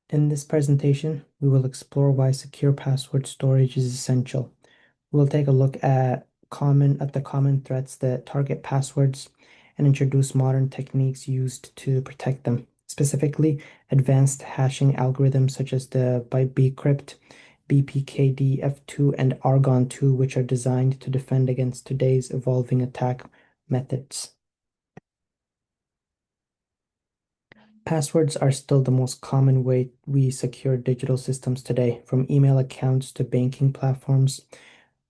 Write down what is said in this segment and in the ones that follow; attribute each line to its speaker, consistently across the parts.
Speaker 1: In this presentation, we will explore why secure password storage is essential. We'll take a look at the common threats that target passwords and introduce modern techniques used to protect them. Specifically, advanced hashing algorithms such as the Bcrypt, BPKDF2, and Argon2, which are designed to defend against today's evolving attack methods. Passwords are still the most common way we secure digital systems today, from email accounts to banking platforms.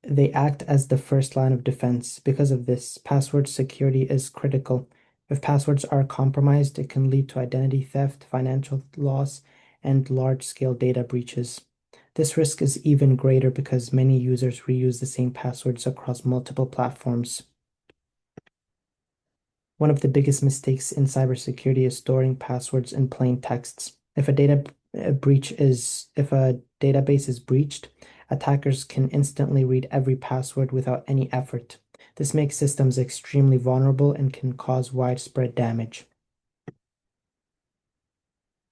Speaker 1: They act as the first line of defense. Because of this, password security is critical. If passwords are compromised, it can lead to identity theft, financial loss, and large-scale data breaches. This risk is even greater because many users reuse the same passwords across multiple platforms. One of the biggest mistakes in cybersecurity is storing passwords in plain texts. If a database is breached, attackers can instantly read every password without any effort. This makes systems extremely vulnerable and can cause widespread damage.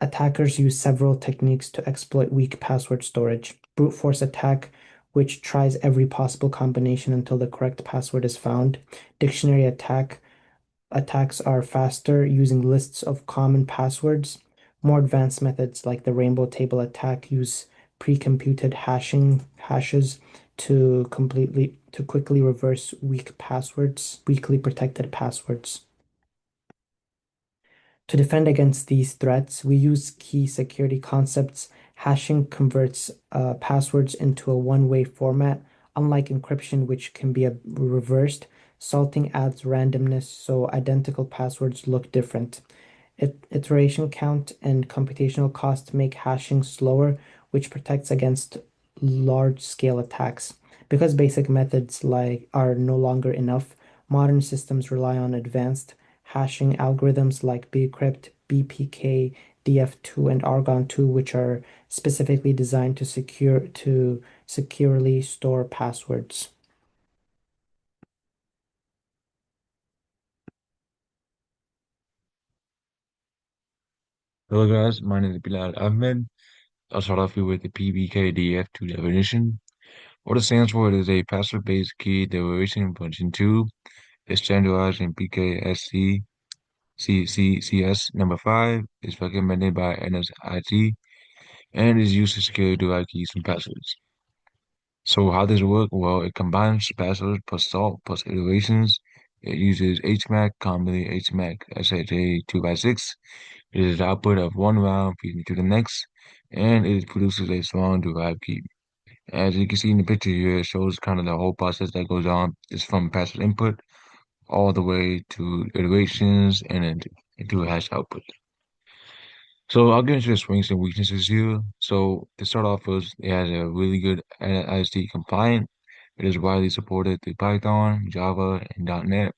Speaker 1: Attackers use several techniques to exploit weak password storage. Brute force attack, which tries every possible combination until the correct password is found. Dictionary attacks are faster, using lists of common passwords. More advanced methods like the rainbow table attack use pre-computed hashes to quickly reverse weakly protected passwords. To defend against these threats, we use key security concepts. Hashing converts passwords into a one-way format, unlike encryption, which can be reversed. Salting adds randomness, so identical passwords look different. Iteration count and computational cost make hashing slower, which protects against large-scale attacks. Because basic methods are no longer enough, modern systems rely on advanced hashing algorithms like Bcrypt, BPK, DF2, and Argon2, which are specifically designed to securely store passwords.
Speaker 2: Hello guys, my name is Bilal Ahmed. I'll start off here with the PBKDF2 definition. What it stands for is a password-based key derivation function 2. It's standardized in PKSC CCCS number 5. Is recommended by NSIT and is used to secure derived keys from passwords. So how does it work? Well, it combines passwords plus salt plus iterations. It uses HMAC, commonly HMAC SHA-256. It is the output of one round feeding to the next, and it produces a strong derived key. As you can see in the picture here, it shows kind of the whole process that goes on. It's from passive input all the way to iterations and then into a hash output. So I'll get into the strengths and weaknesses here. So to start off first, it has a really good ISD compliant. It is widely supported through Python, Java, and .NET.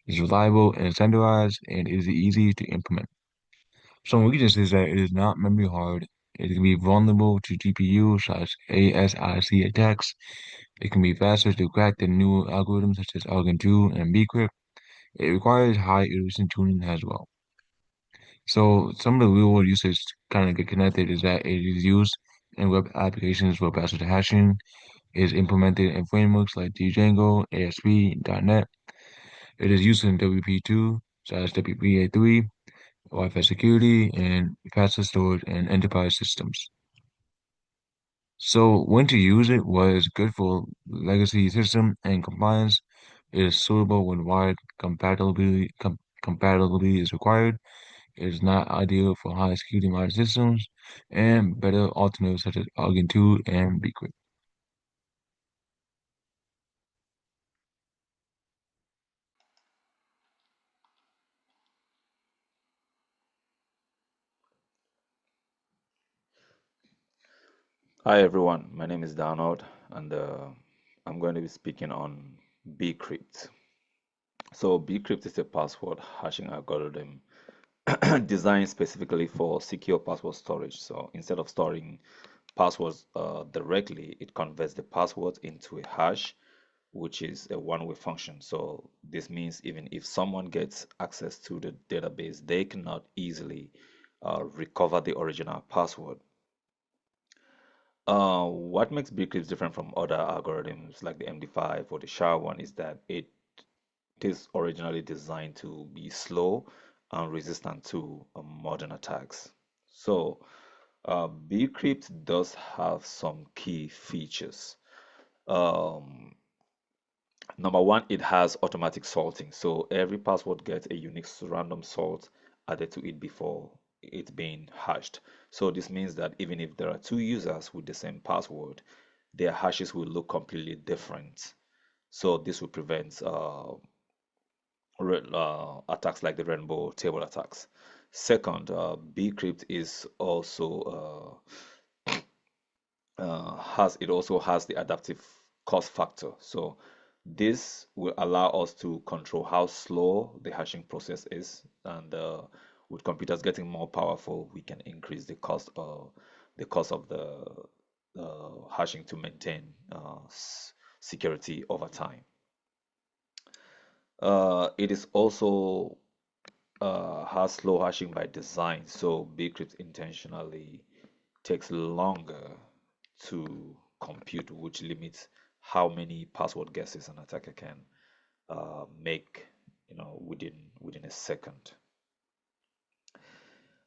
Speaker 2: It's reliable and standardized, and is easy to implement. Some weakness is that it is not memory hard. It can be vulnerable to GPU/ASIC attacks. It can be faster to crack than newer algorithms such as Argon2 and Bcrypt. It requires high iteration tuning as well. So some of the real world usage kind of get connected is that it is used in web applications for faster hashing. It is implemented in frameworks like Django, ASP, .NET. It is used in WP2/WPA3, Wi-Fi security, and faster storage and enterprise systems. So when to use it was good for legacy system and compliance. It is suitable when wide compatibility is required. It is not ideal for high security modern systems and better alternatives such as Argon 2 and Bcrypt.
Speaker 3: Hi everyone, my name is Donald and I'm going to be speaking on Bcrypt. So Bcrypt is a password hashing algorithm designed specifically for secure password storage. So instead of storing passwords directly, it converts the password into a hash, which is a one-way function. So this means even if someone gets access to the database, they cannot easily recover the original password. What makes Bcrypt different from other algorithms like the MD5 or the SHA-1 is that it is originally designed to be slow and resistant to modern attacks. So, Bcrypt does have some key features. Um, Number one, it has automatic salting. So every password gets a unique random salt added to it before it's being hashed. So this means that even if there are two users with the same password, their hashes will look completely different. So this will prevent attacks like the rainbow table attacks. Second, Bcrypt is also also has the adaptive cost factor. So this will allow us to control how slow the hashing process is, and with computers getting more powerful, we can increase the cost of the hashing to maintain security over time. It is also has slow hashing by design, so Bcrypt intentionally takes longer to compute, which limits how many password guesses an attacker can make, within a second.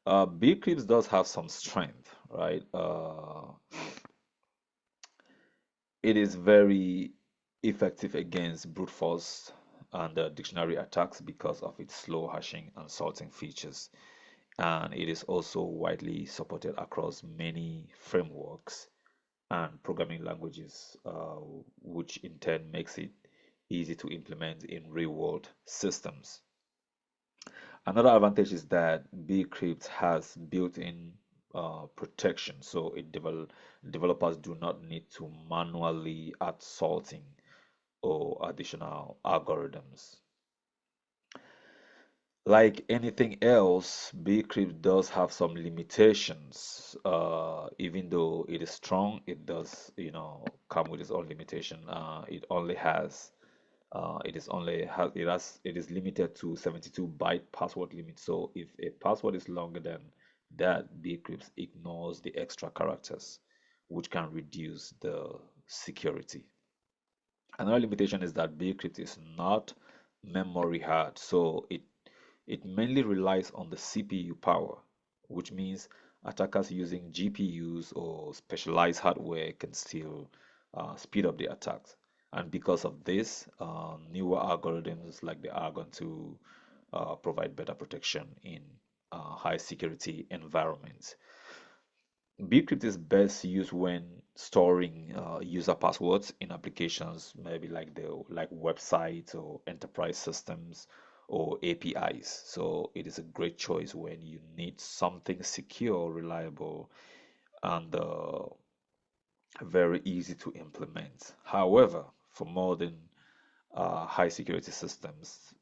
Speaker 3: Bcrypt does have some strength, right? It is very effective against brute force and dictionary attacks because of its slow hashing and sorting features. And it is also widely supported across many frameworks and programming languages, which in turn makes it easy to implement in real world systems. Another advantage is that Bcrypt has built-in protection, so developers do not need to manually add salting or additional algorithms. Like anything else, Bcrypt does have some limitations. Even though it is strong, it does, come with its own limitation. It is limited to 72 byte password limit. So if a password is longer than that, Bcrypt ignores the extra characters, which can reduce the security. Another limitation is that Bcrypt is not memory hard, so it mainly relies on the CPU power, which means attackers using GPUs or specialized hardware can still speed up the attacks. And because of this, newer algorithms like the Argon 2 provide better protection in high security environments. Bcrypt is best used when storing user passwords in applications, maybe like websites or enterprise systems or APIs. So it is a great choice when you need something secure, reliable, and very easy to implement. However, for modern high security systems,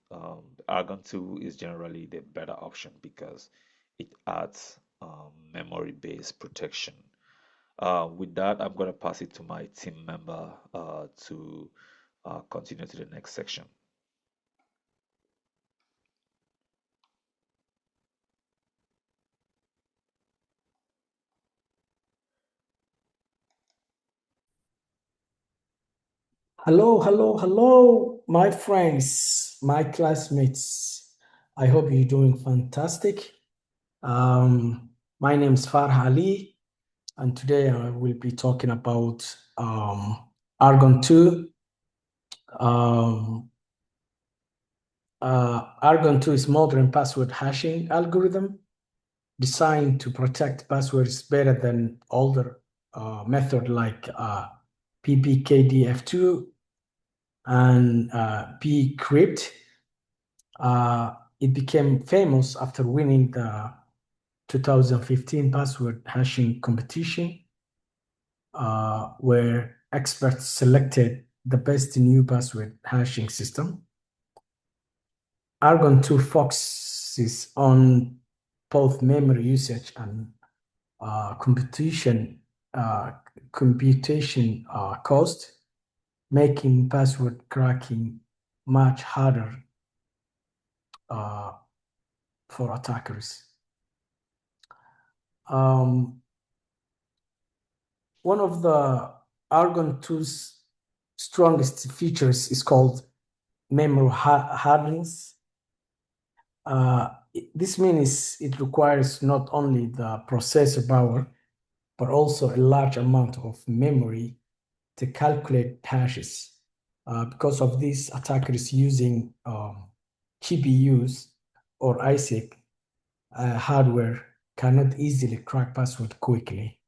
Speaker 3: Argon 2 is generally the better option because it adds memory-based protection. With that, I'm going to pass it to my team member to continue to the next section.
Speaker 4: Hello, hello, hello, my friends, my classmates. I hope you're doing fantastic. My name is Farha Ali, and today I will be talking about Argon 2. Argon 2 is modern password hashing algorithm designed to protect passwords better than older method like PBKDF2 and Bcrypt. It became famous after winning the 2015 password hashing competition, where experts selected the best new password hashing system. Argon 2 focuses on both memory usage and computation cost, making password cracking much harder for attackers. One of the Argon 2's strongest features is called memory hardness. This means it requires not only the processor power, but also a large amount of memory to calculate hashes. Because of this, attackers using GPUs or ASIC hardware cannot easily crack password quickly.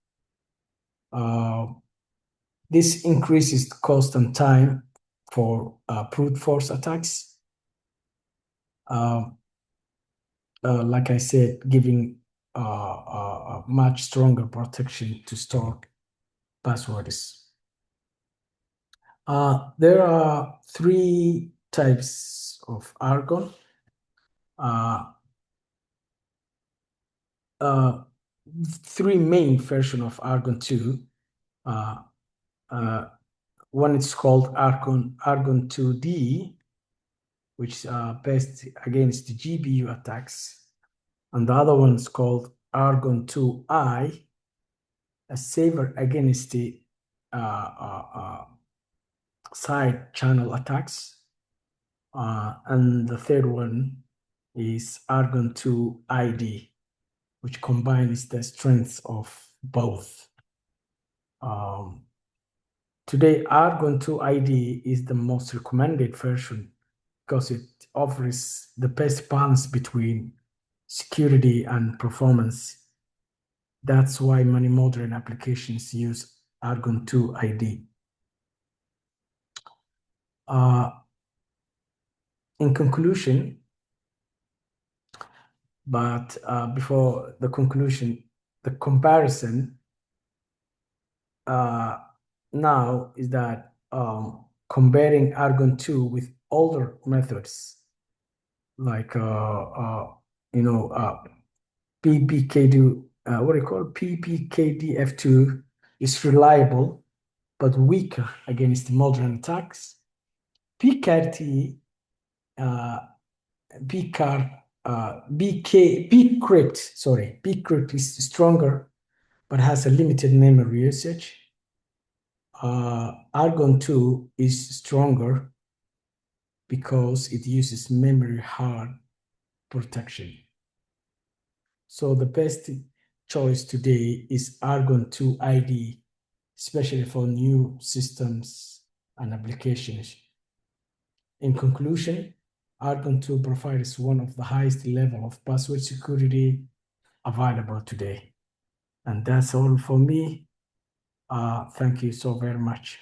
Speaker 4: This increases the cost and time for brute force attacks. Like I said, giving a much stronger protection to store passwords. There are three types of Argon. Three main versions of Argon 2. One is called Argon 2D, which is best against the GPU attacks. And the other one is called Argon 2I, a saver against the side channel attacks. And the third one is Argon 2ID, which combines the strengths of both. Today, Argon 2ID is the most recommended version because it offers the best balance between security and performance. That's why many modern applications use Argon 2ID. In conclusion, but before the conclusion, the comparison now is that comparing Argon 2 with older methods like PPKD, what do you call it? PPKDF2 is reliable but weaker against modern attacks. PCAT, Bcrypt is stronger but has a limited memory usage. Argon 2 is stronger because it uses memory hard protection. So the best choice today is Argon 2ID, especially for new systems and applications. In conclusion, Argon 2 provides one of the highest level of password security available today. And that's all for me. Thank you so very much.